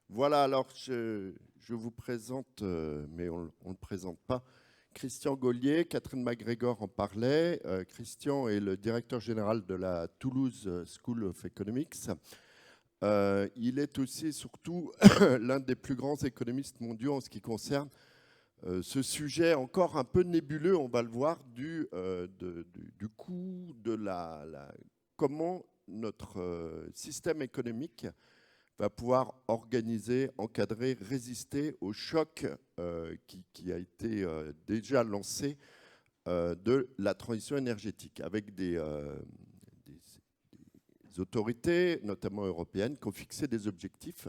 Voilà, alors je vous présente, mais on ne le présente pas, Christian Gaulier. Catherine MacGregor en parlait. Christian est le directeur général de la Toulouse School of Economics. Il est aussi et surtout l'un des plus grands économistes mondiaux en ce qui concerne ce sujet encore un peu nébuleux, on va le voir, du coût, comment notre système économique va pouvoir organiser, encadrer, résister au choc qui a été déjà lancé de la transition énergétique, avec des autorités, notamment européennes, qui ont fixé des objectifs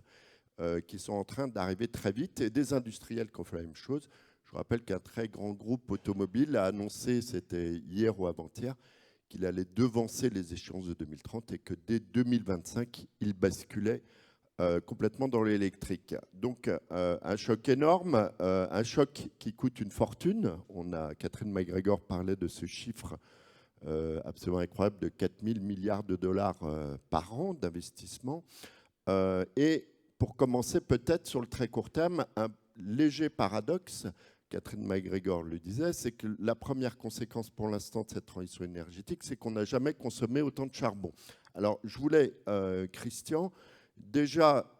qui sont en train d'arriver très vite, et des industriels qui ont fait la même chose. Je vous rappelle qu'un très grand groupe automobile a annoncé, c'était hier ou avant-hier, qu'il allait devancer les échéances de 2030 et que dès 2025, il basculait complètement dans l'électrique. Donc un choc énorme, un choc qui coûte une fortune. Catherine MacGregor parlait de ce chiffre absolument incroyable de 4 000 milliards de dollars par an d'investissement. Et pour commencer, peut-être sur le très court terme, un léger paradoxe, Catherine MacGregor le disait, c'est que la première conséquence pour l'instant de cette transition énergétique, c'est qu'on n'a jamais consommé autant de charbon. Alors je voulais, Christian, déjà,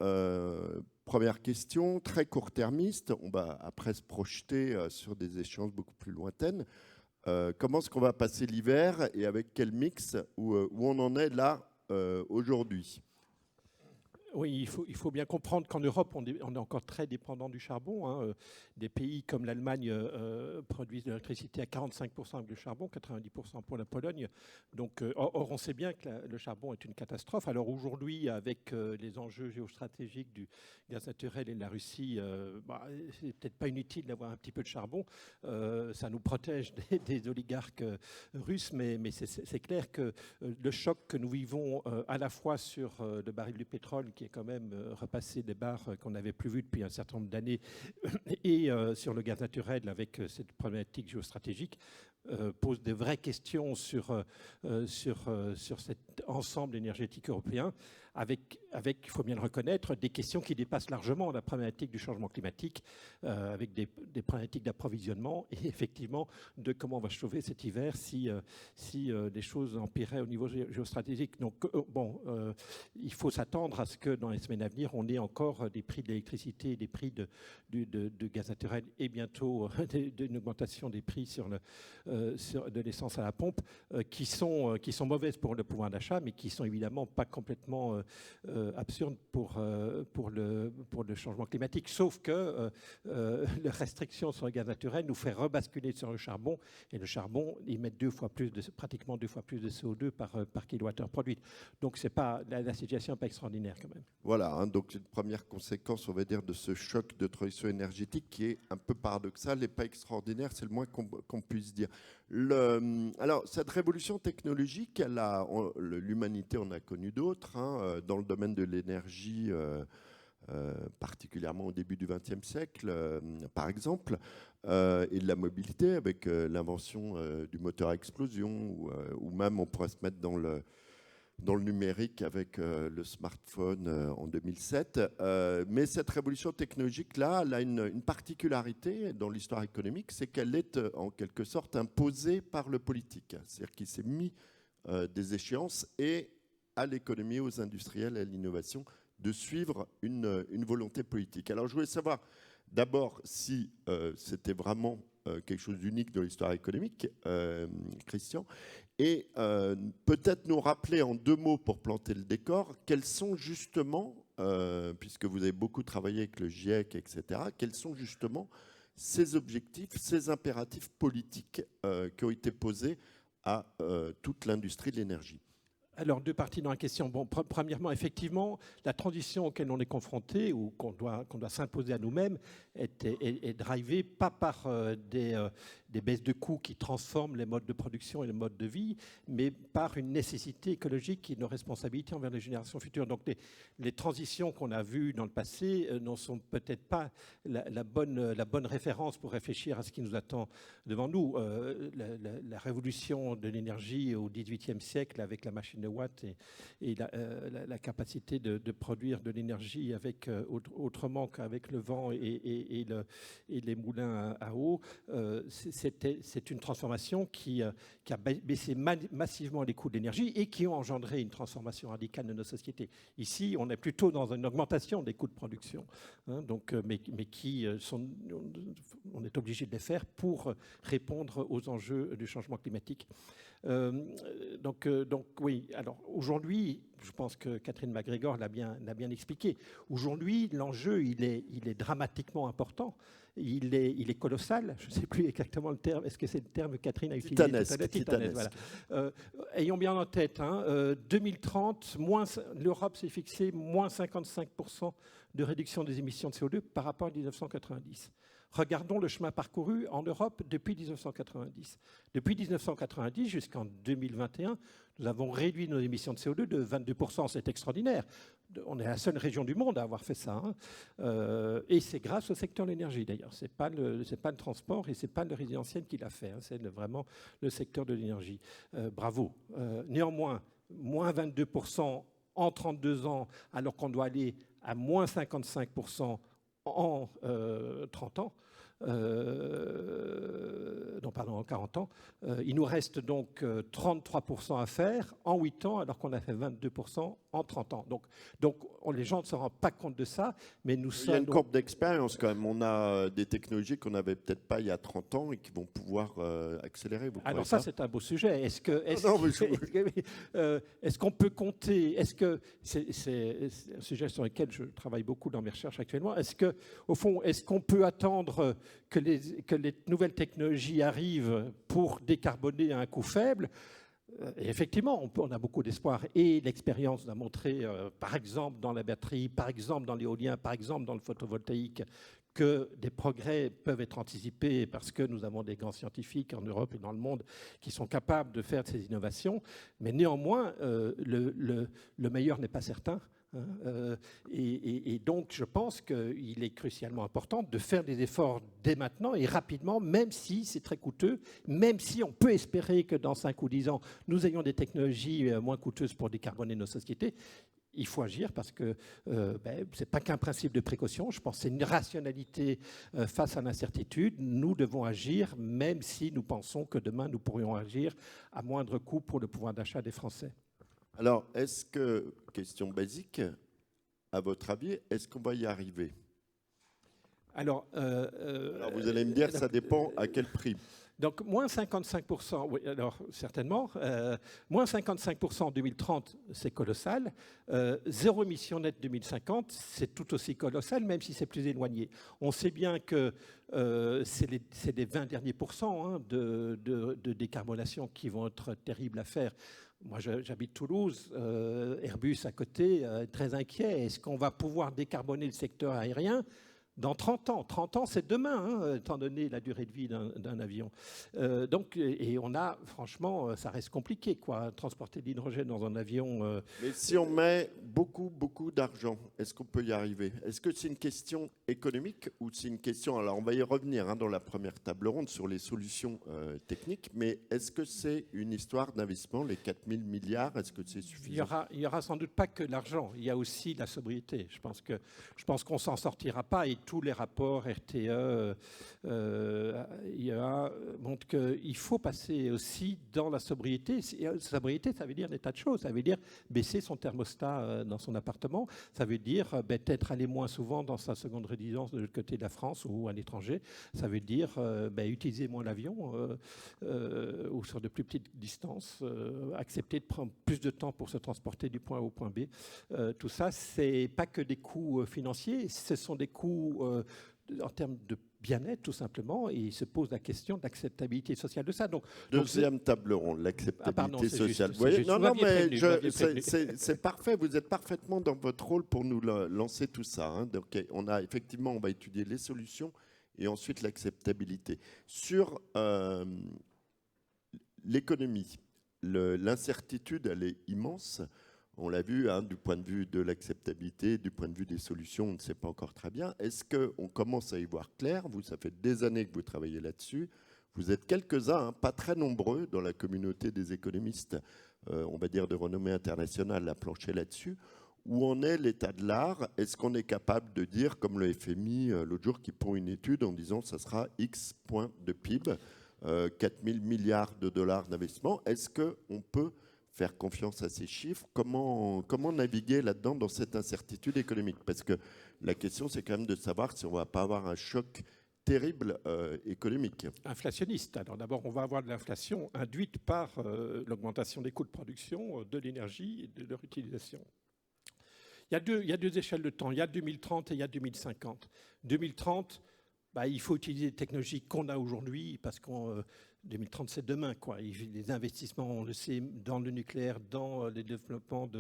première question, très court-termiste, on va après se projeter sur des échéances beaucoup plus lointaines. Comment est-ce qu'on va passer l'hiver et avec quel mix, où on en est là aujourd'hui? Oui, il faut bien comprendre qu'en Europe, on est encore très dépendant du charbon, hein. Des pays comme l'Allemagne produisent de l'électricité à 45% avec le charbon, 90% pour la Pologne. Donc, or, on sait bien que le charbon est une catastrophe. Alors aujourd'hui, avec les enjeux géostratégiques du gaz naturel et de la Russie, c'est peut-être pas inutile d'avoir un petit peu de charbon. Ça nous protège des oligarques russes, mais c'est clair que le choc que nous vivons à la fois sur le baril du pétrole, qui est quand même repassé des barres qu'on n'avait plus vues depuis un certain nombre d'années, et sur le gaz naturel avec cette problématique géostratégique, pose de vraies questions sur cet ensemble énergétique européen, avec, il faut bien le reconnaître, des questions qui dépassent largement la problématique du changement climatique, avec des problématiques d'approvisionnement et effectivement de comment on va chauffer cet hiver si les choses empireraient au niveau géostratégique. Donc, il faut s'attendre à ce que dans les semaines à venir, on ait encore des prix de l'électricité, des prix de gaz naturel et bientôt une augmentation des prix de l'essence à la pompe qui sont mauvaises pour le pouvoir d'achat, mais qui sont évidemment pas complètement absurdes pour le changement climatique. Sauf que les restrictions sur le gaz naturel nous fait rebasculer sur le charbon, et le charbon, il met pratiquement deux fois plus de CO2 par kilowattheure produite. Donc la situation n'est pas extraordinaire quand même. Voilà, hein, donc une première conséquence, on va dire, de ce choc de transition énergétique qui est un peu paradoxal et pas extraordinaire, c'est le moins qu'on puisse dire. Alors, cette révolution technologique, l'humanité en a connu d'autres, hein, dans le domaine de l'énergie, particulièrement au début du XXe siècle, par exemple, et de la mobilité avec l'invention du moteur à explosion, ou même on pourrait se mettre dans le numérique avec le smartphone en 2007. Mais cette révolution technologique-là, elle a une particularité dans l'histoire économique, c'est qu'elle est en quelque sorte imposée par le politique. C'est-à-dire qu'il s'est mis des échéances et à l'économie, aux industriels, à l'innovation, de suivre une volonté politique. Alors je voulais savoir d'abord si c'était vraiment quelque chose d'unique dans l'histoire économique, Christian, et peut-être nous rappeler en deux mots pour planter le décor, quels sont justement, puisque vous avez beaucoup travaillé avec le GIEC, etc., quels sont justement ces objectifs, ces impératifs politiques qui ont été posés à toute l'industrie de l'énergie? Alors, deux parties dans la question. Bon, premièrement, effectivement, la transition auquel on est confronté ou qu'on doit s'imposer à nous-mêmes est drivée pas par des baisses de coûts qui transforment les modes de production et les modes de vie, mais par une nécessité écologique et nos responsabilités envers les générations futures. Donc les transitions qu'on a vues dans le passé n'en sont peut-être pas la bonne référence pour réfléchir à ce qui nous attend devant nous. La révolution de l'énergie au XVIIIe siècle avec la machine de Watt et la capacité de produire de l'énergie avec autrement qu'avec le vent et les moulins à eau, c'est une transformation qui a baissé massivement les coûts de l'énergie et qui ont engendré une transformation radicale de nos sociétés. Ici, on est plutôt dans une augmentation des coûts de production, hein, mais qui on est obligé de les faire pour répondre aux enjeux du changement climatique. Donc oui, alors aujourd'hui, je pense que Catherine MacGregor l'a bien expliqué. Aujourd'hui, l'enjeu, il est dramatiquement important. Il est colossal. Je ne sais plus exactement le terme. Est-ce que c'est le terme que Catherine a utilisé? Titanesque. Voilà. Ayons bien en tête, 2030, l'Europe s'est fixé moins 55% de réduction des émissions de CO2 par rapport à 1990. Regardons le chemin parcouru en Europe depuis 1990. Depuis 1990 jusqu'en 2021, nous avons réduit nos émissions de CO2 de 22%. C'est extraordinaire. On est la seule région du monde à avoir fait ça. Et c'est grâce au secteur de l'énergie, d'ailleurs. Ce n'est pas le transport et ce n'est pas le résidentiel qui l'a fait. C'est vraiment le secteur de l'énergie. Bravo. Néanmoins, moins 22% en 32 ans, alors qu'on doit aller à moins 55% en 30 ans, en 40 ans. Il nous reste donc 33% à faire en 8 ans, alors qu'on a fait 22% en 30 ans. Donc les gens ne se rendent pas compte de ça, mais nous sommes... Il y a une courbe d'expérience quand même. On a des technologies qu'on n'avait peut-être pas il y a 30 ans et qui vont pouvoir accélérer. Alors ça, c'est un beau sujet. Est-ce qu'on peut compter? Est-ce que c'est un sujet sur lequel je travaille beaucoup dans mes recherches actuellement? Au fond, est-ce qu'on peut attendre que les nouvelles technologies arrivent pour décarboner à un coût faible? Et effectivement, on a beaucoup d'espoir. Et l'expérience nous a montré, par exemple dans la batterie, par exemple dans l'éolien, par exemple dans le photovoltaïque, que des progrès peuvent être anticipés parce que nous avons des grands scientifiques en Europe et dans le monde qui sont capables de faire ces innovations. Mais néanmoins, le meilleur n'est pas certain. Et donc, je pense qu'il est crucialement important de faire des efforts dès maintenant et rapidement, même si c'est très coûteux, même si on peut espérer que dans 5 ou 10 ans, nous ayons des technologies moins coûteuses pour décarboner nos sociétés. Il faut agir parce que ce n'est pas qu'un principe de précaution. Je pense que c'est une rationalité face à l'incertitude. Nous devons agir, même si nous pensons que demain, nous pourrions agir à moindre coût pour le pouvoir d'achat des Français. Alors, est-ce que, question basique, à votre avis, est-ce qu'on va y arriver? Alors, vous allez me dire, ça dépend à quel prix. Donc, moins 55%, oui, alors certainement. Moins 55% en 2030, c'est colossal. Zéro émission nette 2050, c'est tout aussi colossal, même si c'est plus éloigné. On sait bien que c'est les 20 derniers pourcents de décarbonation qui vont être terribles à faire. Moi, j'habite Toulouse, Airbus à côté, très inquiet. Est-ce qu'on va pouvoir décarboner le secteur aérien dans 30 ans? 30 ans, c'est demain, étant donné la durée de vie d'un avion. Et on a, franchement, ça reste compliqué, quoi, transporter de l'hydrogène dans un avion. Mais si on met beaucoup, beaucoup d'argent, est-ce qu'on peut y arriver? Est-ce que c'est une question économique ou c'est une question... Alors, on va y revenir dans la première table ronde sur les solutions techniques, mais est-ce que c'est une histoire d'investissement, les 4 000 milliards, est-ce que c'est suffisant? Il y aura sans doute pas que l'argent, il y a aussi la sobriété. Je pense qu'on s'en sortira pas et tous les rapports RTE, IEA montrent qu'il faut passer aussi dans la sobriété. Sobriété, ça veut dire des tas de choses. Ça veut dire baisser son thermostat dans son appartement. Ça veut dire peut-être aller moins souvent dans sa seconde résidence de l'autre côté de la France ou à l'étranger. Ça veut dire utiliser moins l'avion ou sur de plus petites distances. Accepter de prendre plus de temps pour se transporter du point A au point B. Tout ça, c'est pas que des coûts financiers, ce sont des coûts en termes de bien-être, tout simplement, et il se pose la question de l'acceptabilité sociale de ça. Deuxième table ronde, l'acceptabilité sociale. Vous voyez, non, mais c'est parfait, vous êtes parfaitement dans votre rôle pour nous lancer tout ça. Donc, on va étudier les solutions et ensuite l'acceptabilité. Sur l'économie, l'incertitude, elle est immense. On l'a vu, du point de vue de l'acceptabilité, du point de vue des solutions, on ne sait pas encore très bien. Est-ce qu'on commence à y voir clair? Vous, ça fait des années que vous travaillez là-dessus. Vous êtes quelques-uns, pas très nombreux, dans la communauté des économistes, on va dire de renommée internationale, à plancher là-dessus. Où en est l'état de l'art? Est-ce qu'on est capable de dire, comme le FMI l'autre jour, qui pond une étude en disant que ça sera X points de PIB, 4 000 milliards de dollars d'investissement? Est-ce qu'on peut faire confiance à ces chiffres? Comment naviguer là-dedans dans cette incertitude économique? Parce que la question, c'est quand même de savoir si on ne va pas avoir un choc terrible économique. Inflationniste. Alors d'abord, on va avoir de l'inflation induite par l'augmentation des coûts de production, de l'énergie et de leur utilisation. Il y a deux échelles de temps. Il y a 2030 et il y a 2050. 2030, il faut utiliser les technologies qu'on a aujourd'hui parce que 2030, c'est demain, quoi. Les investissements, on le sait, dans le nucléaire, dans les développements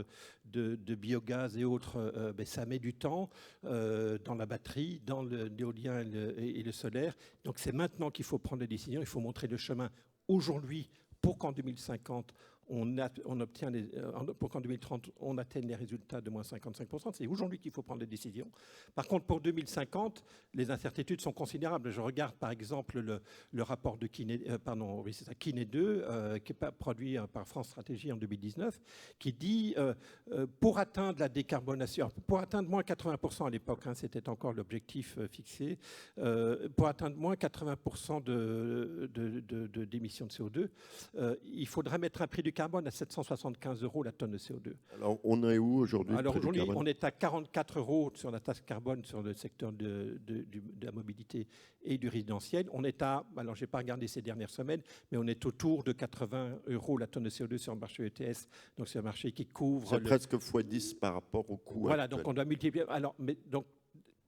de biogaz et autres, ça met du temps, dans la batterie, dans l'éolien et le solaire. Donc c'est maintenant qu'il faut prendre des décisions. Il faut montrer le chemin aujourd'hui pour qu'en 2050, pour qu'en 2030, on atteigne les résultats de moins 55%. C'est aujourd'hui qu'il faut prendre des décisions. Par contre, pour 2050, les incertitudes sont considérables. Je regarde par exemple le rapport de Kiné 2, qui est produit par France Stratégie en 2019, qui dit pour atteindre la décarbonation, pour atteindre moins 80% à l'époque, c'était encore l'objectif fixé, pour atteindre moins 80% d'émissions de CO2, il faudrait mettre un prix du carbone à 775 € la tonne de CO2. Alors, on est où aujourd'hui? Alors aujourd'hui, on est à 44 € sur la taxe carbone sur le secteur de la mobilité et du résidentiel. On est alors je n'ai pas regardé ces dernières semaines, mais on est autour de 80 € la tonne de CO2 sur le marché ETS. Donc c'est un marché qui couvre... C'est presque x10 par rapport au coût Voilà, actuel. donc on doit multiplier...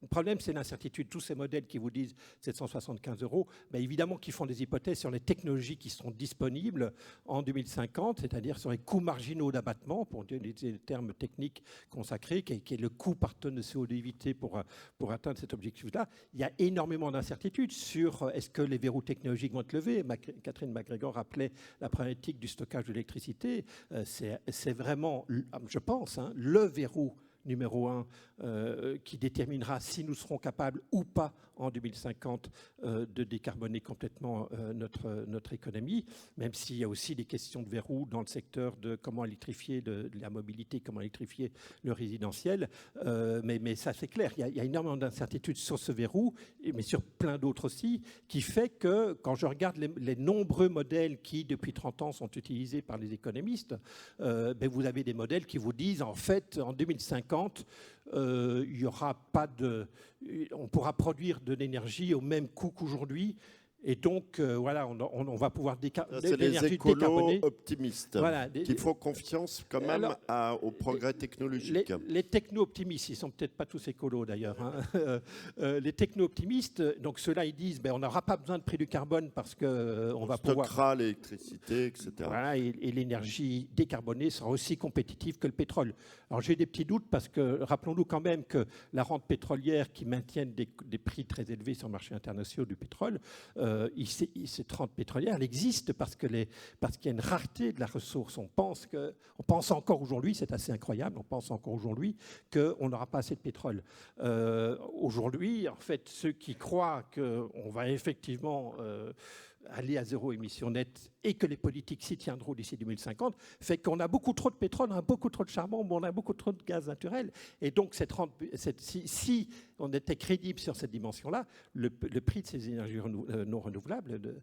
Le problème, c'est l'incertitude. Tous ces modèles qui vous disent 775 €, évidemment qu'ils font des hypothèses sur les technologies qui seront disponibles en 2050, c'est-à-dire sur les coûts marginaux d'abattement, pour utiliser le terme technique consacré, qui est le coût par tonne de CO2 évité pour atteindre cet objectif-là. Il y a énormément d'incertitudes sur est-ce que les verrous technologiques vont être levés. Catherine MacGregor rappelait la problématique du stockage de l'électricité. C'est vraiment, je pense, le verrou numéro 1 qui déterminera si nous serons capables ou pas en 2050 de décarboner complètement notre économie, même s'il y a aussi des questions de verrou dans le secteur de comment électrifier la mobilité, comment électrifier le résidentiel. Mais ça, c'est clair. Il y a énormément d'incertitudes sur ce verrou, mais sur plein d'autres aussi, qui fait que quand je regarde les nombreux modèles qui, depuis 30 ans, sont utilisés par les économistes, vous avez des modèles qui vous disent, en fait, en 2050, il y aura pas on pourra produire de l'énergie au même coût qu'aujourd'hui. Et donc, voilà, on va pouvoir c'est les écolos optimistes qui font confiance quand même au progrès technologique. Les techno-optimistes, ils ne sont peut-être pas tous écolos d'ailleurs. Les techno-optimistes, donc ceux-là, ils disent on n'aura pas besoin de prix du carbone parce qu'on va pouvoir... stockera l'électricité, etc. Voilà, et l'énergie décarbonée sera aussi compétitive que le pétrole. Alors j'ai des petits doutes parce que rappelons-nous quand même que la rente pétrolière qui maintienne des prix très élevés sur le marché international du pétrole, cette rente pétrolière, elle existe parce qu'il y a une rareté de la ressource. On pense encore aujourd'hui, c'est assez incroyable, on pense encore aujourd'hui qu'on n'aura pas assez de pétrole. Aujourd'hui, en fait, ceux qui croient qu'on va effectivement aller à zéro émission nette et que les politiques s'y tiendront d'ici 2050, fait qu'on a beaucoup trop de pétrole, on a beaucoup trop de charbon, on a beaucoup trop de gaz naturel. Et donc, si on était crédible sur cette dimension-là, le prix de ces énergies non renouvelables,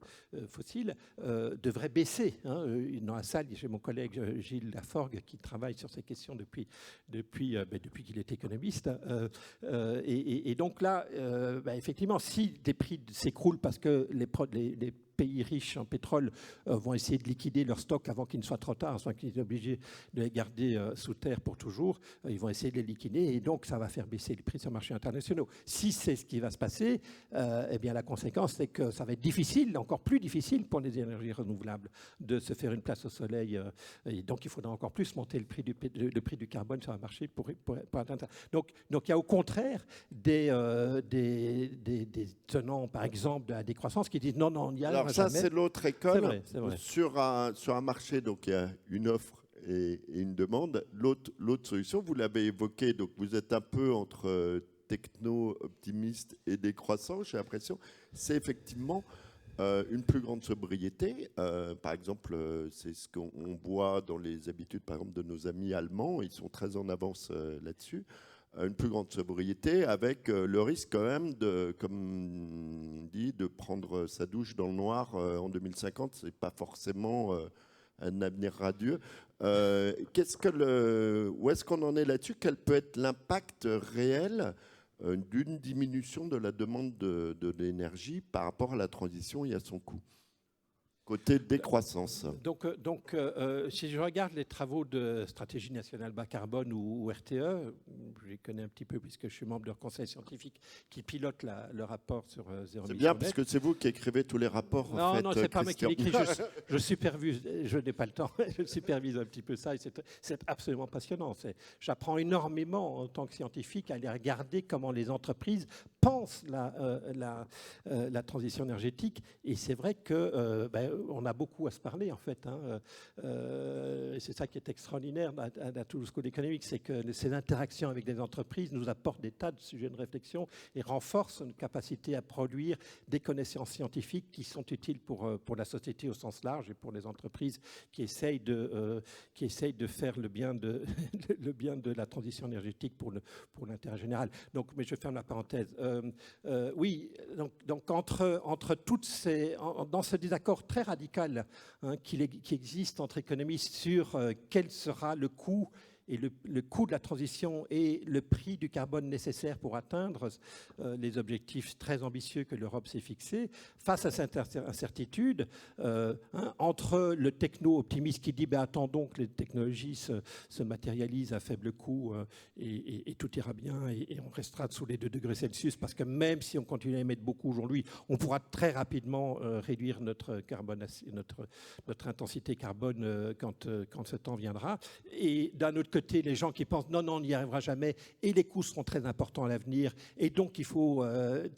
fossiles, devrait baisser. Dans la salle, j'ai mon collègue Gilles Laforgue qui travaille sur ces questions depuis qu'il est économiste. Et donc là, effectivement, si les prix s'écroulent parce que les pays riches en pétrole vont essayer de liquider leurs stocks avant qu'il ne soit trop tard, soit qu'ils soient obligés de les garder sous terre pour toujours. Ils vont essayer de les liquider et donc ça va faire baisser les prix sur les marchés internationaux. Si c'est ce qui va se passer, eh bien la conséquence, c'est que ça va être difficile, encore plus difficile pour les énergies renouvelables de se faire une place au soleil. Et donc il faudra encore plus monter le prix du carbone sur un marché pour atteindre ça. Donc il y a au contraire des tenants, par exemple, de la décroissance qui disent non, on n'y arrivera jamais. Alors ça, c'est l'autre école. C'est vrai. Sur un marché, donc il y a une offre et une demande. L'autre solution, vous l'avez évoqué, donc vous êtes un peu entre techno-optimiste et décroissant, j'ai l'impression. C'est effectivement une plus grande sobriété. Par exemple, c'est ce qu'on voit dans les habitudes, par exemple, de nos amis allemands. Ils sont très en avance là-dessus. Une plus grande sobriété avec le risque quand même de, comme on dit, de prendre sa douche dans le noir en 2050. C'est pas forcément un avenir radieux. Où est-ce qu'on en est là-dessus? Quel peut être l'impact réel d'une diminution de la demande de l'énergie par rapport à la transition et à son coût? Côté décroissance. Donc, si je regarde les travaux de Stratégie nationale bas carbone ou RTE, je les connais un petit peu puisque je suis membre de leur conseil scientifique qui pilote le rapport sur zéro émission. C'est bien parce que c'est vous qui écrivez tous les rapports. Non, c'est pas moi qui l'écris. Je supervise, je n'ai pas le temps, je supervise un petit peu ça et c'est absolument passionnant. J'apprends énormément en tant que scientifique à aller regarder comment les entreprises pensent la transition énergétique et c'est vrai que on a beaucoup à se parler en fait. Et c'est ça qui est extraordinaire à la Toulouse School Economics, c'est que ces interactions avec les entreprises nous apportent des tas de sujets de réflexion et renforcent notre capacité à produire des connaissances scientifiques qui sont utiles pour la société au sens large et pour les entreprises qui essayent de faire le bien de la transition énergétique pour l'intérêt général. Donc, mais je ferme la parenthèse. Oui, donc entre toutes dans ce désaccord très radical qui existe entre économistes sur quel sera le coût et le coût de la transition et le prix du carbone nécessaire pour atteindre les objectifs très ambitieux que l'Europe s'est fixés, face à cette incertitude, entre le techno-optimiste qui dit attendons que les technologies se matérialisent à faible coût et tout ira bien et on restera sous les 2 degrés Celsius parce que même si on continue à émettre beaucoup aujourd'hui, on pourra très rapidement réduire notre intensité carbone quand ce temps viendra. Et d'un autre côté, les gens qui pensent non, on n'y arrivera jamais et les coûts seront très importants à l'avenir. Et donc, il faut,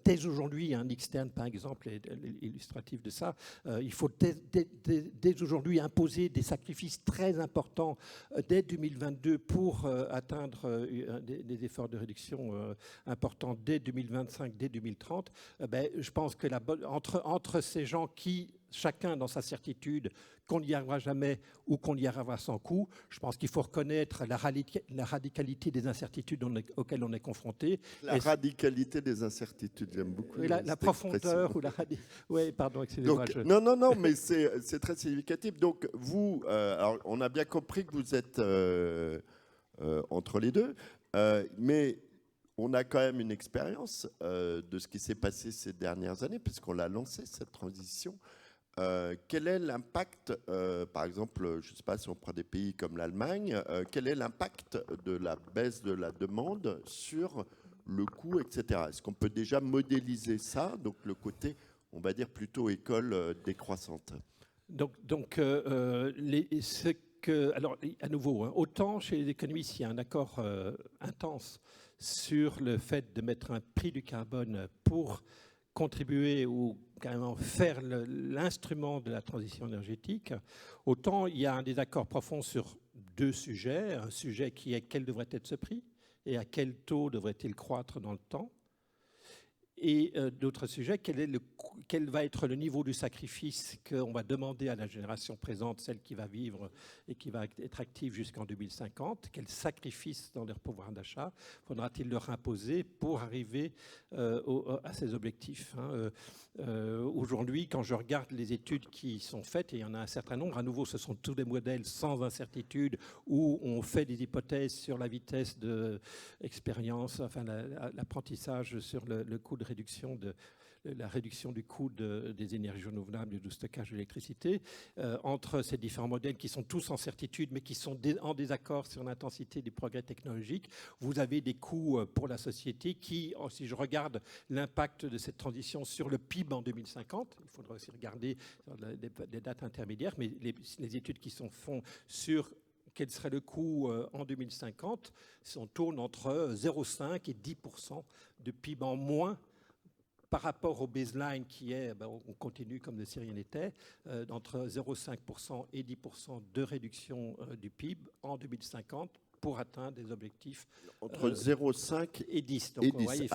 dès aujourd'hui, Nick Stern, par exemple, est illustratif de ça, il faut dès aujourd'hui imposer des sacrifices très importants dès 2022 pour atteindre des efforts de réduction importants dès 2025, dès 2030. Je pense que entre ces gens qui, chacun dans sa certitude, qu'on n'y arrivera jamais ou qu'on y arrivera sans coût, je pense qu'il faut reconnaître la radicalité des incertitudes auxquelles on est confronté. Radicalité des incertitudes, j'aime beaucoup. Oui, la profondeur ou la oui, pardon, excusez-moi. Non, mais c'est très significatif. Donc, vous, alors, on a bien compris que vous êtes entre les deux, mais on a quand même une expérience de ce qui s'est passé ces dernières années, puisqu'on l'a lancé, cette transition. Quel est l'impact, par exemple, je ne sais pas si on prend des pays comme l'Allemagne, quel est l'impact de la baisse de la demande sur le coût, etc. Est-ce qu'on peut déjà modéliser ça, donc le côté, on va dire, plutôt école décroissante? Alors, à nouveau, autant chez les économistes, il y a un accord intense sur le fait de mettre un prix du carbone pour contribuer ou carrément faire l'instrument de la transition énergétique, autant il y a un désaccord profond sur 2 sujets. Un sujet qui est quel devrait être ce prix et à quel taux devrait-il croître dans le temps. Et d'autres sujets, quel va être le niveau du sacrifice qu'on va demander à la génération présente, celle qui va vivre et qui va être active jusqu'en 2050? Quel sacrifice dans leur pouvoir d'achat faudra-t-il leur imposer pour arriver à ces objectifs? Aujourd'hui, quand je regarde les études qui sont faites, et il y en a un certain nombre, à nouveau, ce sont tous des modèles sans incertitude où on fait des hypothèses sur la vitesse de expérience, enfin l'apprentissage sur le coût de réduction la réduction du coût des énergies renouvelables et du stockage de l'électricité, entre ces différents modèles qui sont tous en certitude, mais qui sont en désaccord sur l'intensité des progrès technologiques. Vous avez des coûts pour la société qui, si je regarde l'impact de cette transition sur le PIB en 2050, il faudra aussi regarder des dates intermédiaires, mais les études qui sont faites sur quel serait le coût en 2050, on tourne entre 0,5 et 10% de PIB en moins par rapport au baseline qui est, on continue comme si rien n'était, entre 0,5% et 10% de réduction du PIB en 2050 pour atteindre des objectifs entre 0,5 et 10. Donc, et 10. Voyez,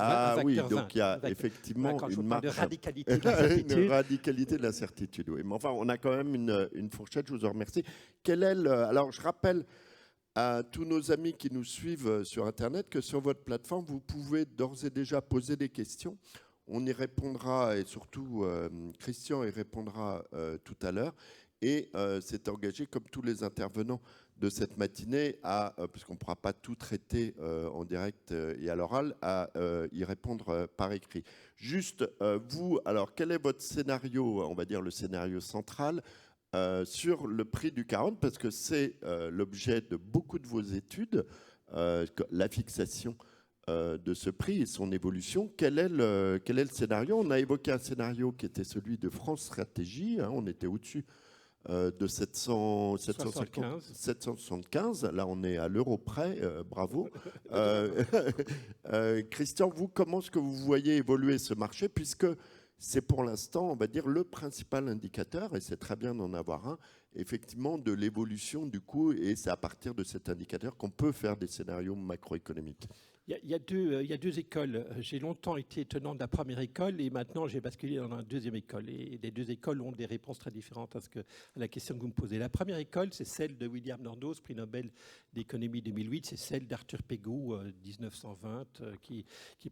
oui, 20, donc il y a effectivement quand une marge de radicalité de l'incertitude. Une radicalité de l'incertitude, oui. Mais enfin, on a quand même une fourchette, je vous en remercie. Quel est alors, je rappelle à tous nos amis qui nous suivent sur Internet que sur votre plateforme, vous pouvez d'ores et déjà poser des questions. On y répondra, et surtout Christian y répondra tout à l'heure. Et s'est engagé, comme tous les intervenants de cette matinée, puisqu'on ne pourra pas tout traiter en direct et à l'oral, à y répondre par écrit. Juste, vous, alors, quel est votre scénario, on va dire le scénario central, sur le prix du carbone, parce que c'est l'objet de beaucoup de vos études, la fixation de ce prix et son évolution. Quel est le scénario? On a évoqué un scénario qui était celui de France Stratégie, hein, on était au-dessus de 775. Là, on est à l'euro près. Bravo. Christian, vous, comment est-ce que vous voyez évoluer ce marché, puisque c'est pour l'instant, on va dire, le principal indicateur, et c'est très bien d'en avoir un, effectivement, de l'évolution du coût, et c'est à partir de cet indicateur qu'on peut faire des scénarios macroéconomiques. Il y a deux écoles. J'ai longtemps été tenant de la première école et maintenant j'ai basculé dans la deuxième école. Et les deux écoles ont des réponses très différentes à la question que vous me posez. La première école, c'est celle de William Nordhaus, prix Nobel d'économie 2008. C'est celle d'Arthur Pégou, 1920, qui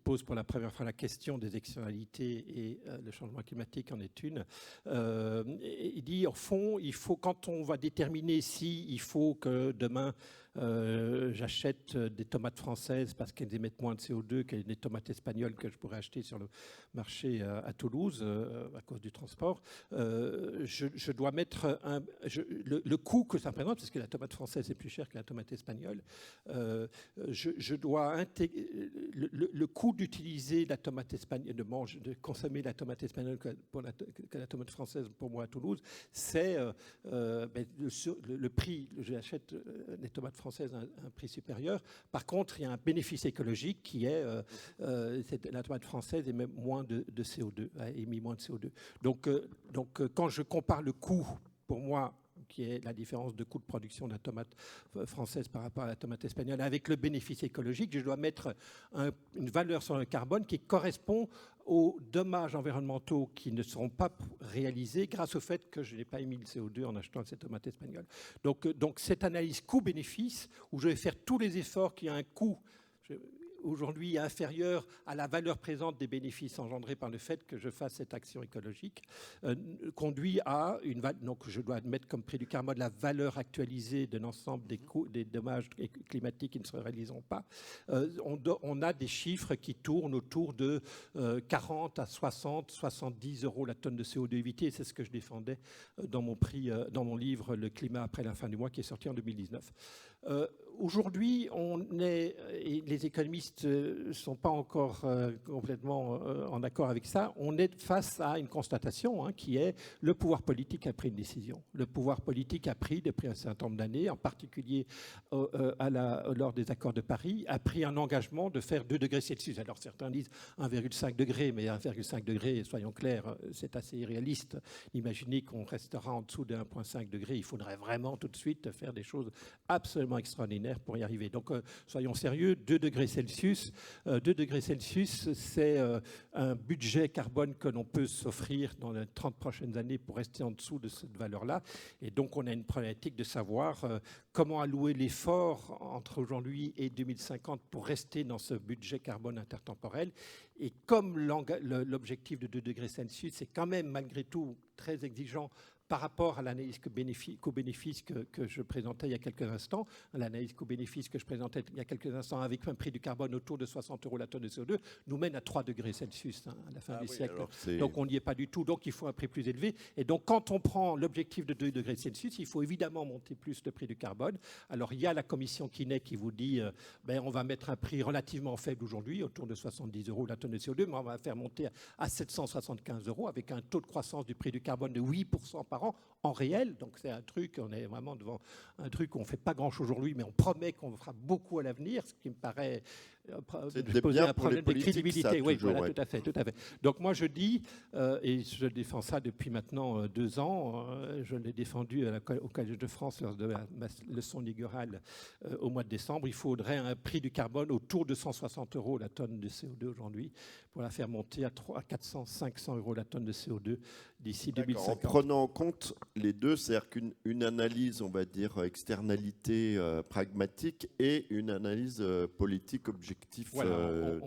pose pour la première fois la question des externalités et le changement climatique en est une. Il dit, au fond, quand on va déterminer si il faut que demain j'achète des tomates françaises parce qu'elles émettent moins de CO2 que les tomates espagnoles que je pourrais acheter sur le marché à Toulouse à cause du transport. Je dois mettre le coût que ça représente, parce que la tomate française est plus chère que la tomate espagnole. Je dois intégrer le coût d'utiliser la tomate espagnole, de consommer la tomate espagnole que la tomate française pour moi à Toulouse, c'est le prix. J'achète les tomates françaises à un prix supérieur. Par contre, il y a un bénéfice écologique qui est la tomate française émet moins de CO2, a émis moins de CO2. Donc, quand je compare le coût, pour moi, qui est la différence de coût de production de la tomate française par rapport à la tomate espagnole, avec le bénéfice écologique, je dois mettre une valeur sur le carbone qui correspond aux dommages environnementaux qui ne seront pas réalisés grâce au fait que je n'ai pas émis le CO2 en achetant cette tomate espagnole. Donc cette analyse coût-bénéfice, où je vais faire tous les efforts qui ont un coût aujourd'hui inférieur à la valeur présente des bénéfices engendrés par le fait que je fasse cette action écologique, conduit à donc je dois mettre comme prix du carbone la valeur actualisée de l'ensemble des coûts, des dommages climatiques qui ne se réaliseront pas. On a des chiffres qui tournent autour de 40 à 60, 70 euros la tonne de CO2 évité. C'est ce que je défendais dans mon livre Le climat après la fin du mois, qui est sorti en 2019. Aujourd'hui, et les économistes ne sont pas encore complètement en accord avec ça, on est face à une constatation qui est le pouvoir politique a pris une décision. Le pouvoir politique a pris, depuis un certain nombre d'années, en particulier lors des accords de Paris, a pris un engagement de faire 2 degrés Celsius. Alors certains disent 1,5 degré, mais 1,5 degré, soyons clairs, c'est assez irréaliste. Imaginez qu'on restera en dessous de 1,5 degré. Il faudrait vraiment tout de suite faire des choses absolument extraordinaires pour y arriver. Donc, soyons sérieux, 2 degrés Celsius. 2 degrés Celsius, c'est un budget carbone que l'on peut s'offrir dans les 30 prochaines années pour rester en dessous de cette valeur-là. Et donc, on a une problématique de savoir comment allouer l'effort entre aujourd'hui et 2050 pour rester dans ce budget carbone intertemporel. Et comme l'objectif de 2 degrés Celsius est quand même, malgré tout, très exigeant par rapport à l'analyse coût-bénéfice que je présentais il y a quelques instants, l'analyse coût-bénéfice que je présentais il y a quelques instants avec un prix du carbone autour de 60 € la tonne de CO2, nous mène à 3 degrés Celsius à la fin du siècle. Donc on n'y est pas du tout, donc il faut un prix plus élevé. Et donc quand on prend l'objectif de 2 degrés Celsius, il faut évidemment monter plus le prix du carbone. Alors il y a la commission Quinet qui vous dit on va mettre un prix relativement faible aujourd'hui, autour de 70 € la tonne de CO2, mais on va faire monter à 775 € avec un taux de croissance du prix du carbone de 8% par an en réel. Donc c'est un truc, on est vraiment devant un truc où on ne fait pas grand-chose aujourd'hui, mais on promet qu'on fera beaucoup à l'avenir, ce qui me paraît poser un problème de crédibilité. Oui, voilà, tout à fait. Donc moi je dis, et je défends ça depuis maintenant 2 ans, je l'ai défendu au Collège de France lors de ma leçon inaugurale au mois de décembre, il faudrait un prix du carbone autour de 160 € la tonne de CO2 aujourd'hui pour la faire monter à 400-500 € la tonne de CO2 d'ici 2050. En prenant en compte les deux, c'est-à-dire qu'une analyse, on va dire, externalité pragmatique et une analyse politique objective. Voilà,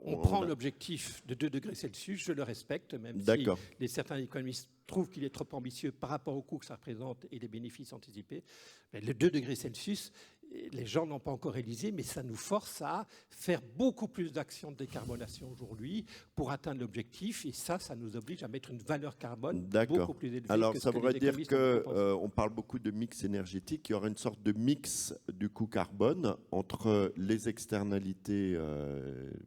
on prend l'objectif de 2 degrés Celsius, je le respecte, même si certains économistes trouvent qu'il est trop ambitieux par rapport au coût que ça représente et les bénéfices anticipés. Mais le 2 degrés Celsius, les gens n'ont pas encore réalisé, mais ça nous force à faire beaucoup plus d'actions de décarbonation aujourd'hui pour atteindre l'objectif. Et ça nous oblige à mettre une valeur carbone beaucoup plus élevée. Alors, ça voudrait dire qu'on parle beaucoup de mix énergétique. Il y aura une sorte de mix du coût carbone entre les externalités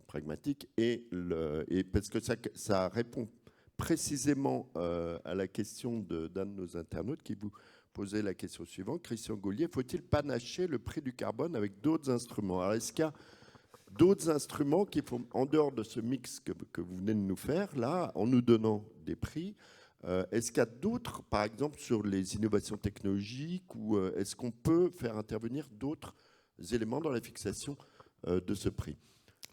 pragmatiques et parce que ça répond précisément à la question d'un de nos internautes qui vous posait la question suivante. Christian Gaulier, faut-il panacher le prix du carbone avec d'autres instruments? Alors, est-ce qu'il y a d'autres instruments qui font, en dehors de ce mix que vous venez de nous faire, là, en nous donnant des prix, est-ce qu'il y a d'autres, par exemple, sur les innovations technologiques, ou est-ce qu'on peut faire intervenir d'autres éléments dans la fixation de ce prix?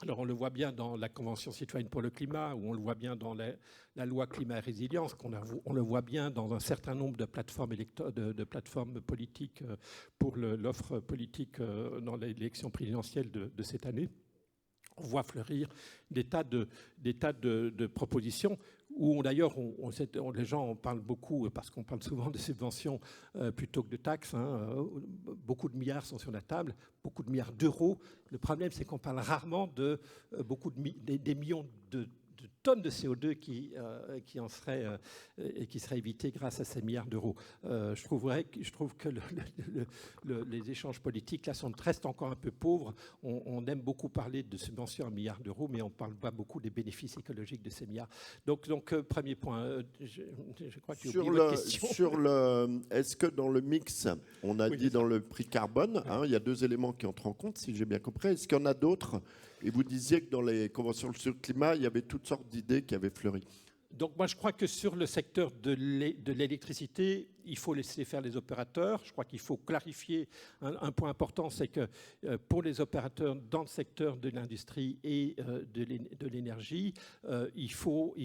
Alors, on le voit bien dans la Convention citoyenne pour le climat, ou on le voit bien dans la loi climat et résilience, on le voit bien dans un certain nombre de plateformes, de plateformes politiques pour l'offre politique dans l'élection présidentielle de cette année. On voit fleurir des tas de propositions où d'ailleurs les gens en parlent beaucoup parce qu'on parle souvent de subventions plutôt que de taxes. Beaucoup de milliards sont sur la table, beaucoup de milliards d'euros. Le problème, c'est qu'on parle rarement de des millions de tonnes de CO2 qui seraient évitées grâce à ces milliards d'euros. Je trouve que les échanges politiques là restent encore un peu pauvres. On aime beaucoup parler de subventions à milliards d'euros, mais on ne parle pas beaucoup des bénéfices écologiques de ces milliards. Donc premier point, je crois que sur votre question. Est-ce que dans le mix, on a dit dans le prix carbone, il y a 2 éléments qui entrent en compte, si j'ai bien compris. Est-ce qu'il y en a d'autres? Et vous disiez que dans les conventions sur le climat, il y avait toutes sortes d'idées qui avaient fleuri. Donc moi, je crois que sur le secteur de l'électricité, il faut laisser faire les opérateurs. Je crois qu'il faut clarifier un point important, c'est que pour les opérateurs dans le secteur de l'industrie et de l'énergie, il faut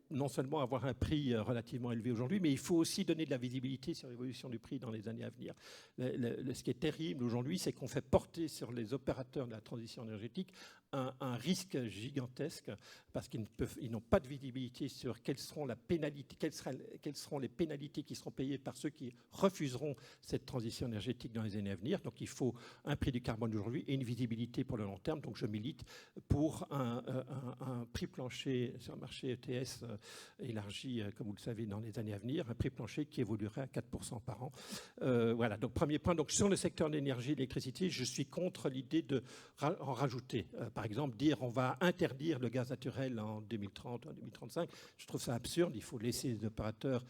non seulement avoir un prix relativement élevé aujourd'hui, mais il faut aussi donner de la visibilité sur l'évolution du prix dans les années à venir. Ce qui est terrible aujourd'hui, c'est qu'on fait porter sur les opérateurs de la transition énergétique un risque gigantesque parce qu'ils n'ont pas de visibilité sur quelles seront les pénalités qui seront payées par ceux qui refuseront cette transition énergétique dans les années à venir. Donc il faut un prix du carbone aujourd'hui et une visibilité pour le long terme. Donc je milite pour un prix plancher sur le marché ETS élargi, comme vous le savez, dans les années à venir, un prix plancher qui évoluerait à 4% par an. Voilà, donc premier point. Donc sur le secteur de l'énergie et de l'électricité, je suis contre l'idée en rajouter. Par exemple, dire on va interdire le gaz naturel en 2030 ou en 2035, je trouve ça absurde. Il faut laisser les opérateurs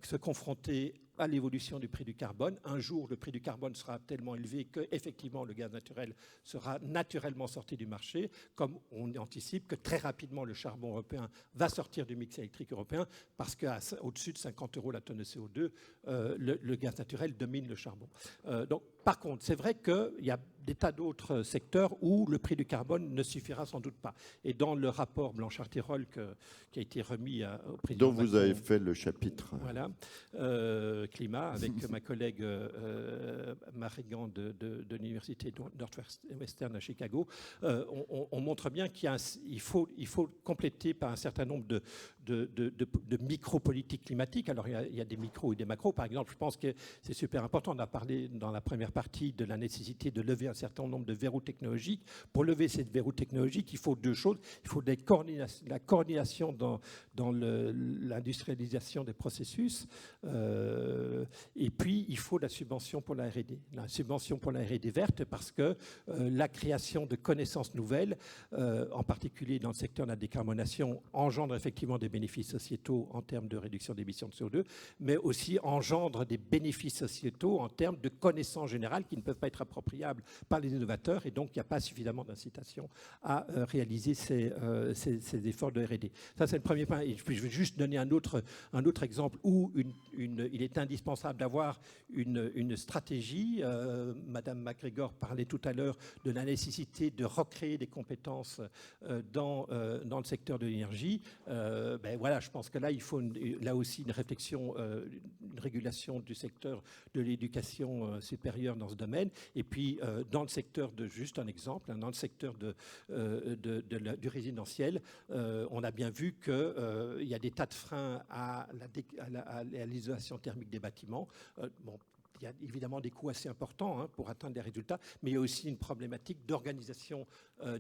se confronter à l'évolution du prix du carbone. Un jour, le prix du carbone sera tellement élevé qu'effectivement, le gaz naturel sera naturellement sorti du marché, comme on anticipe que très rapidement, le charbon européen va sortir du mix électrique européen, parce qu'au-dessus de 50 € la tonne de CO2, le gaz naturel domine le charbon. Donc, par contre, c'est vrai qu'il y a des tas d'autres secteurs où le prix du carbone ne suffira sans doute pas. Et dans le rapport Blanchard-Tirole qui a été remis au président dont vous avez fait le chapitre. Voilà. climat avec ma collègue Marigan de l'université Northwestern à Chicago. On montre bien qu'il faut compléter par un certain nombre de micro-politiques climatiques. Alors il y a des micros et des macros. Par exemple, je pense que c'est super important. On a parlé dans la première partie de la nécessité de lever un certain nombre de verrous technologiques. Pour lever ces verrous technologiques, il faut deux choses. Il faut la coordination dans l'industrialisation des processus. Et puis, il faut la subvention pour la R&D. La subvention pour la R&D verte parce que la création de connaissances nouvelles, en particulier dans le secteur de la décarbonation, engendre effectivement des bénéfices sociétaux en termes de réduction d'émissions de CO2, mais aussi engendre des bénéfices sociétaux en termes de connaissances générales qui ne peuvent pas être appropriables par les innovateurs, et donc il n'y a pas suffisamment d'incitation à réaliser ces efforts de R&D. Ça, c'est le premier point. Et puis, je vais juste donner un autre exemple où il est indispensable d'avoir une stratégie. Madame MacGregor parlait tout à l'heure de la nécessité de recréer des compétences dans le secteur de l'énergie. Voilà, je pense que là, il faut là aussi une réflexion, une régulation du secteur de l'éducation supérieure dans ce domaine. Et puis, dans le secteur juste un exemple, dans le secteur du résidentiel, on a bien vu qu'il y a des tas de freins à l'isolation thermique des bâtiments. Il y a évidemment des coûts assez importants pour atteindre des résultats, mais il y a aussi une problématique d'organisation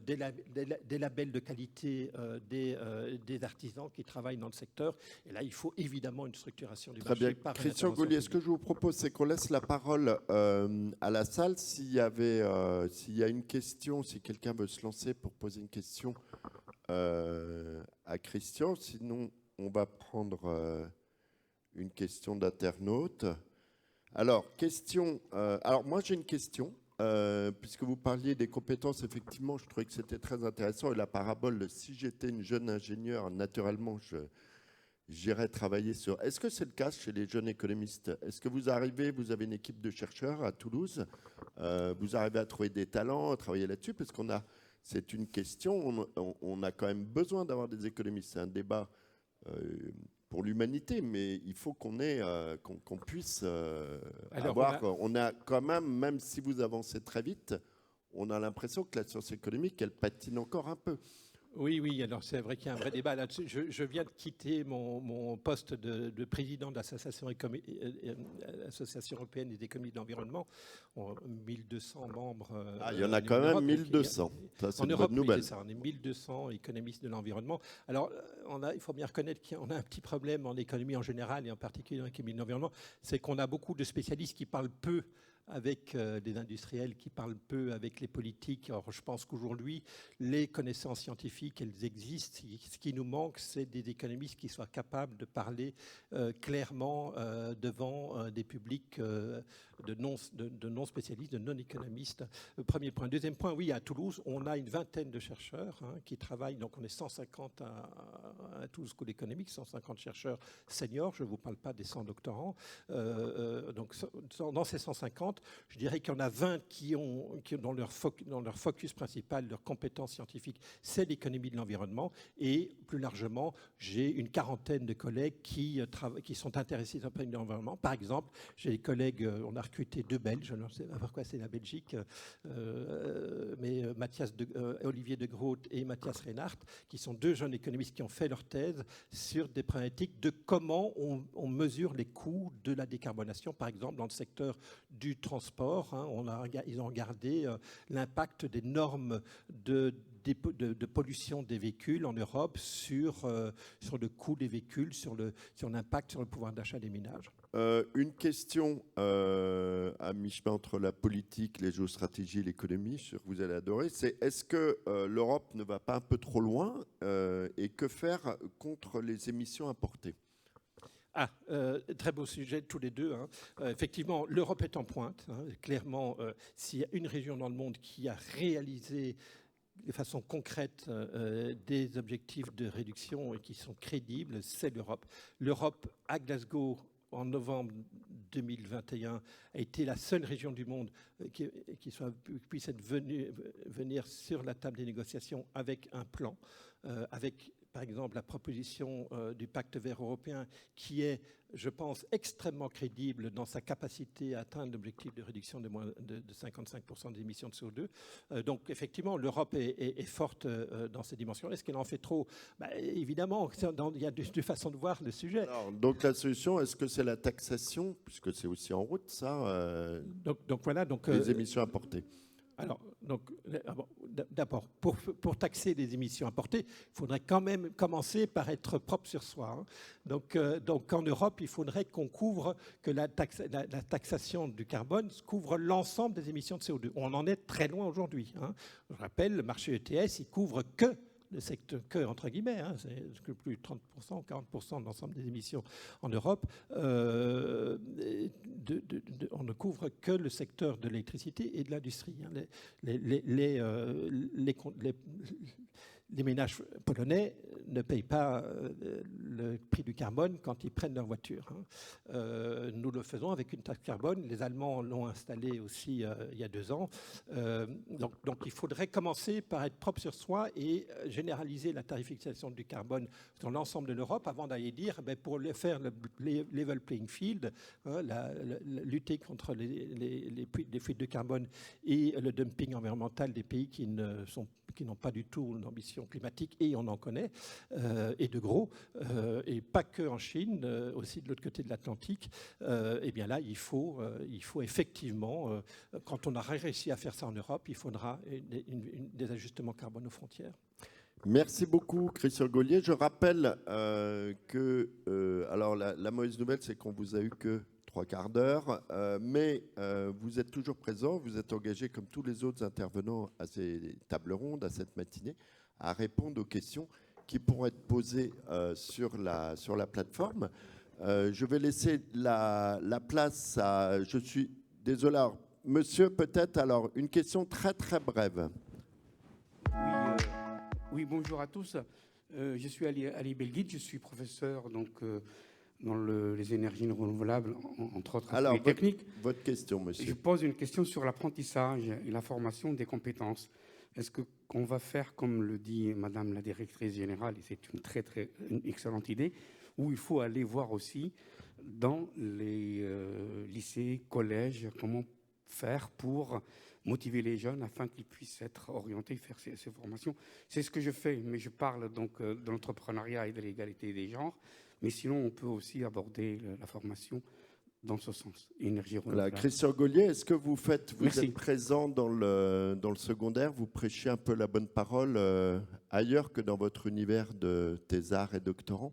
des labels de qualité des artisans qui travaillent dans le secteur. Et là, il faut évidemment une structuration du marché. Très bien. Christian Gaulier, ce que je vous propose, c'est qu'on laisse la parole à la salle. S'il y a une question, si quelqu'un veut se lancer pour poser une question à Christian. Sinon, on va prendre une question d'internaute. Alors, moi j'ai une question, puisque vous parliez des compétences, effectivement, je trouvais que c'était très intéressant. Et la parabole, si j'étais une jeune ingénieure, naturellement, j'irais travailler sur... Est-ce que c'est le cas chez les jeunes économistes? Est-ce que vous avez une équipe de chercheurs à Toulouse, vous arrivez à trouver des talents, à travailler là-dessus? Parce c'est une question, on a quand même besoin d'avoir des économistes. C'est un débat pour l'humanité, mais il faut qu'on puisse avoir... On a quand même si vous avancez très vite, on a l'impression que la science économique, elle patine encore un peu. Oui, alors c'est vrai qu'il y a un vrai débat là-dessus. Je viens de quitter mon poste de président de l'Association européenne des économistes de l'environnement. 1200 membres. Il y en a quand même 1200. Ça, c'est une bonne nouvelle. On est 1200 économistes de l'environnement. Alors, il faut bien reconnaître qu'on a un petit problème en économie en général et en particulier dans l'économie de l'environnement, c'est qu'on a beaucoup de spécialistes qui parlent peu avec des industriels, qui parlent peu avec les politiques. Alors, je pense qu'aujourd'hui, les connaissances scientifiques, elles existent. Ce qui nous manque, c'est des économistes qui soient capables de parler clairement devant des publics de non-spécialistes, de non-économistes. Premier point. Deuxième point, oui, à Toulouse, on a une vingtaine de chercheurs qui travaillent. Donc, on est 150 à Toulouse School Economics, 150 chercheurs seniors. Je ne vous parle pas des 100 doctorants. Donc, dans ces 150, je dirais qu'il y en a 20 qui ont dans leur focus principal, leur compétence scientifique, c'est l'économie de l'environnement. Et plus largement, j'ai une quarantaine de collègues qui sont intéressés par l'économie de l'environnement. Par exemple, j'ai des collègues, on a recruté 2 Belges, je ne sais pas pourquoi c'est la Belgique, mais Olivier de Groot et Mathias Reinhardt, qui sont 2 jeunes économistes qui ont fait leur thèse sur des problématiques de comment on mesure les coûts de la décarbonation, par exemple dans le secteur du transport. Ils ont regardé l'impact des normes de pollution des véhicules en Europe sur le coût des véhicules, sur l'impact sur le pouvoir d'achat des ménages. Une question à mi-chemin entre la politique, les géostratégies et l'économie, je suis sûr que vous allez adorer, c'est est-ce que l'Europe ne va pas un peu trop loin et que faire contre les émissions importées? Très beau sujet tous les deux. Effectivement, l'Europe est en pointe. Clairement, s'il y a une région dans le monde qui a réalisé de façon concrète des objectifs de réduction et qui sont crédibles, c'est l'Europe. L'Europe, à Glasgow, en novembre 2021, a été la seule région du monde qui puisse venir sur la table des négociations avec un plan, avec par exemple, la proposition du pacte vert européen, qui est, je pense, extrêmement crédible dans sa capacité à atteindre l'objectif de réduction de 55% des émissions de CO2. Donc, effectivement, l'Europe est forte dans ces dimensions. Est-ce qu'elle en fait trop? Évidemment, il y a deux façons de voir le sujet. Alors, donc, la solution, est-ce que c'est la taxation, puisque c'est aussi en route, ça, voilà, les émissions importées? Alors, d'abord, pour taxer les émissions importées, il faudrait quand même commencer par être propre sur soi. Hein. Donc, en Europe, il faudrait qu'on couvre, que la taxation du carbone couvre l'ensemble des émissions de CO2. On en est très loin aujourd'hui. Hein. Je rappelle, le marché ETS, il couvre que le secteur, entre guillemets, hein, c'est plus de 30% ou 40% de l'ensemble des émissions en Europe. On ne couvre que le secteur de l'électricité et de l'industrie. Hein. Les ménages polonais ne payent pas le prix du carbone quand ils prennent leur voiture. Hein. Nous le faisons avec une taxe carbone. Les Allemands l'ont installée aussi il y a 2 ans. Donc il faudrait commencer par être propre sur soi et généraliser la tarification du carbone dans l'ensemble de l'Europe avant d'aller dire, pour faire le level playing field, hein, lutter contre les fuites de carbone et le dumping environnemental des pays qui n'ont pas du tout l'ambition climatique, et on en connaît, et de gros, et pas que en Chine, aussi de l'autre côté de l'Atlantique. Et bien là, il faut effectivement, quand on a réussi à faire ça en Europe, il faudra des ajustements carbone aux frontières. Merci beaucoup, Christian Gaulier. Je rappelle que, alors la mauvaise nouvelle, c'est qu'on vous a eu que 3/4 d'heure, mais vous êtes toujours présent, vous êtes engagé comme tous les autres intervenants à ces tables rondes, à cette matinée, à répondre aux questions qui pourront être posées sur la plateforme. Je vais laisser la place à... Je suis désolé. Alors, monsieur, peut-être, alors, une question très, très brève. Oui, bonjour à tous. Je suis Ali Belguide, je suis professeur donc, dans les énergies renouvelables, entre autres alors, techniques. Votre question, monsieur. Je pose une question sur l'apprentissage et la formation des compétences. Est-ce qu'on va faire, comme le dit Madame la directrice générale, et c'est une excellente idée, où il faut aller voir aussi dans les lycées, collèges, comment faire pour motiver les jeunes afin qu'ils puissent être orientés, faire ces formations. C'est ce que je fais, mais je parle donc de l'entrepreneuriat et de l'égalité des genres. Mais sinon, on peut aussi aborder la formation dans ce sens, énergie renouvelable. Voilà, Christian Gaulier, est-ce que vous êtes présent dans le secondaire, vous prêchez un peu la bonne parole ailleurs que dans votre univers de thésard et doctorant?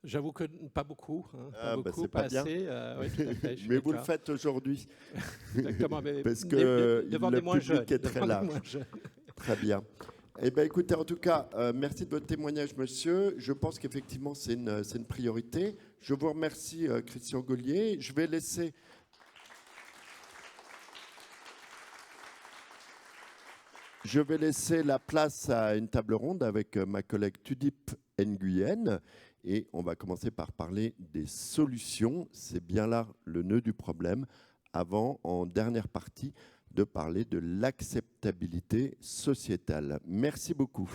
J'avoue que pas beaucoup. Hein, c'est pas bien. Assez, oui, tout à fait, mais vous le faites aujourd'hui. Exactement. Parce que devant le des moins public jeunes, est très large. Très bien. Eh bien, écoutez, en tout cas, merci de votre témoignage, monsieur. Je pense qu'effectivement, c'est une priorité. Je vous remercie, Christian Gaulier. Je vais laisser la place à une table ronde avec ma collègue Tudip Nguyen. Et on va commencer par parler des solutions. C'est bien là le nœud du problème. Avant, en dernière partie, de parler de l'acceptabilité sociétale. Merci beaucoup.